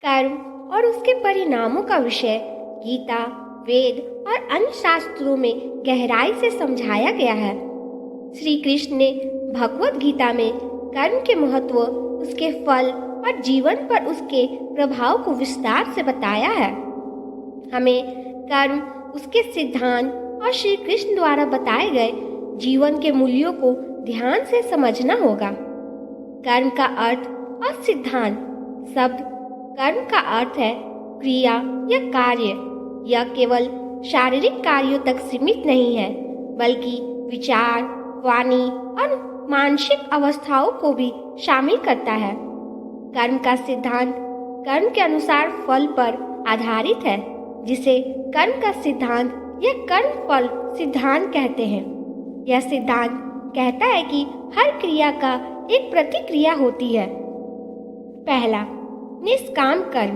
कर्म और उसके परिणामों का विषय गीता, वेद और अन्य शास्त्रों में गहराई से समझाया गया है। श्री कृष्ण ने भगवत गीता में कर्म के महत्व, उसके फल और जीवन पर उसके प्रभाव को विस्तार से बताया है। हमें कर्म, उसके सिद्धांत और श्री कृष्ण द्वारा बताए गए जीवन के मूल्यों को ध्यान से समझना होगा। कर्म का अर्थ और सिद्धांत। शब्द कर्म का अर्थ है क्रिया या कार्य। यह केवल शारीरिक कार्यों तक सीमित नहीं है, बल्कि विचार, वाणी और मानसिक अवस्थाओं को भी शामिल करता है। कर्म का सिद्धांत कर्म के अनुसार फल पर आधारित है, जिसे कर्म का सिद्धांत या कर्म फल सिद्धांत कहते हैं। यह सिद्धांत कहता है कि हर क्रिया का एक प्रतिक्रिया होती है। पहला, निष्काम कर्म।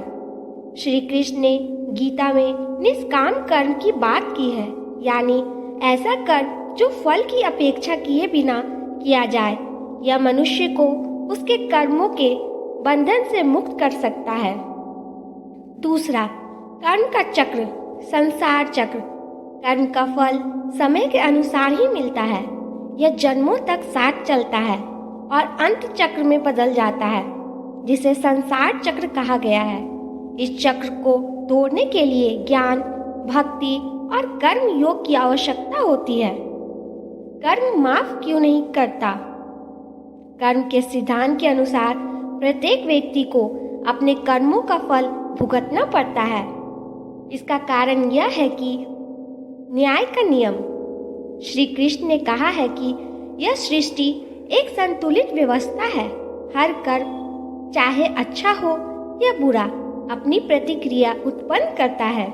श्री कृष्ण ने गीता में निष्काम कर्म की बात की है, यानी ऐसा कर्म जो फल की अपेक्षा किए बिना किया जाए। यह मनुष्य को उसके कर्मों के बंधन से मुक्त कर सकता है। दूसरा, कर्म का चक्र, संसार चक्र। कर्म का फल समय के अनुसार ही मिलता है। यह जन्मों तक साथ चलता है और अंत चक्र में बदल जाता है, जिसे संसार चक्र कहा गया है। इस चक्र को तोड़ने के लिए ज्ञान, भक्ति और कर्म योग की आवश्यकता होती है। कर्म माफ क्यों नहीं करता? कर्म के सिद्धांत के अनुसार प्रत्येक व्यक्ति को अपने कर्मों का फल भुगतना पड़ता है। इसका कारण यह है कि न्याय का नियम। श्री कृष्ण ने कहा है कि यह सृष्टि एक संतुलित व्यवस्था है। हर कर्म, चाहे अच्छा हो या बुरा, अपनी प्रतिक्रिया उत्पन्न करता है।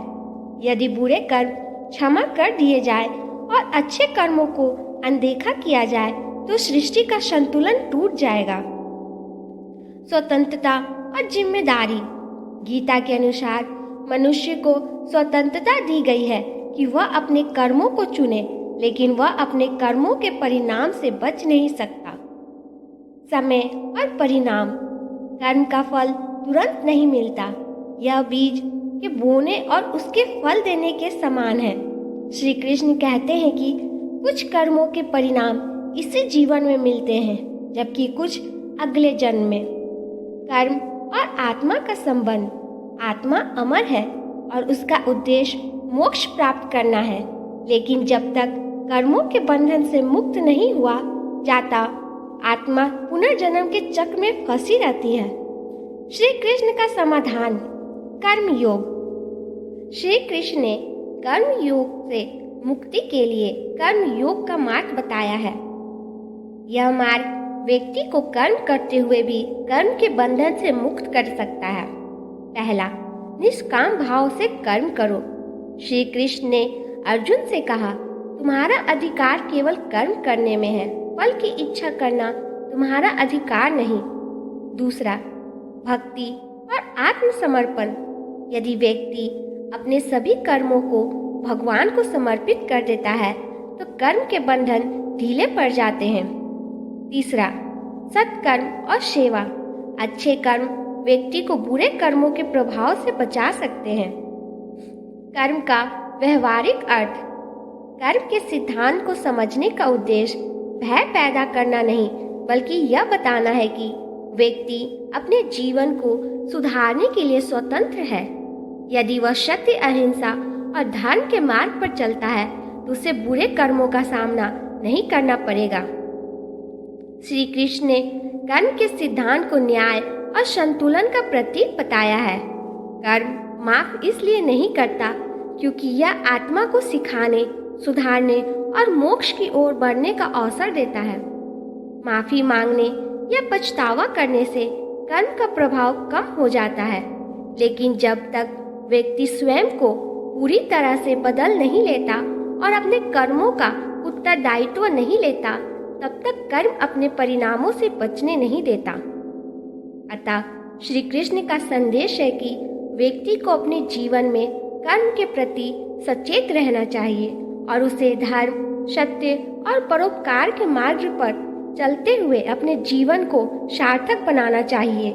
यदि बुरे कर्म क्षमा कर दिए जाए और अच्छे कर्मों को अनदेखा किया जाए तो सृष्टि का संतुलन टूट जाएगा। स्वतंत्रता और जिम्मेदारी। गीता के अनुसार मनुष्य को स्वतंत्रता दी गई है कि वह अपने कर्मों को चुने, लेकिन वह अपने कर्मों के परिणाम से बच नहीं सकता। समय और परिणाम। कर्म का फल तुरंत नहीं मिलता। यह बीज के बोने और उसके फल देने के समान है। श्री कृष्ण कहते हैं कि कुछ कर्मों के परिणाम इसी जीवन में मिलते हैं, जबकि कुछ अगले जन्म में। कर्म और आत्मा का संबंध। आत्मा अमर है और उसका उद्देश्य मोक्ष प्राप्त करना है, लेकिन जब तक कर्मों के बंधन से मुक्त नहीं हुआ जाता, आत्मा पुनर्जन्म के चक्र में फंसी रहती है। श्री कृष्ण का समाधान, कर्म योग। श्री कृष्ण ने कर्म योग से मुक्ति के लिए कर्म योग का मार्ग बताया है। यह मार्ग व्यक्ति को कर्म करते हुए भी कर्म के बंधन से मुक्त कर सकता है। पहला, निष्काम भाव से कर्म करो। श्री कृष्ण ने अर्जुन से कहा, तुम्हारा अधिकार केवल कर्म करने में है, फल की इच्छा करना तुम्हारा अधिकार नहीं। दूसरा, भक्ति और आत्मसमर्पण। यदि व्यक्ति अपने सभी कर्मों को भगवान को समर्पित कर देता है तो कर्म के बंधन ढीले पड़ जाते हैं। तीसरा, सत्कर्म और सेवा। अच्छे कर्म व्यक्ति को बुरे कर्मों के प्रभाव से बचा सकते हैं। कर्म का व्यवहारिक अर्थ। कर्म के सिद्धांत को समझने का उद्देश्य भय पैदा करना नहीं, बल्कि यह बताना है कि व्यक्ति अपने जीवन को सुधारने के लिए स्वतंत्र है। यदि वह सत्य, अहिंसा और धर्म के मार्ग पर चलता है तो उसे बुरे कर्मों का सामना नहीं करना पड़ेगा। श्री कृष्ण ने कर्म के सिद्धांत को न्याय और संतुलन का प्रतीक बताया है। कर्म माफ इसलिए नहीं करता क्योंकि यह आत्मा को सिखाने, सुधारने और मोक्ष की ओर बढ़ने का अवसर देता है। माफी मांगने या पछतावा करने से कर्म का प्रभाव कम हो जाता है, लेकिन जब तक व्यक्ति स्वयं को पूरी तरह से बदल नहीं लेता और अपने कर्मों का उत्तरदायित्व नहीं लेता, तब तक कर्म अपने परिणामों से बचने नहीं देता। अतः श्री कृष्ण का संदेश है कि व्यक्ति को अपने जीवन में कर्म के प्रति सचेत रहना चाहिए और उसे धर्म, सत्य और परोपकार के मार्ग पर चलते हुए अपने जीवन को सार्थक बनाना चाहिए।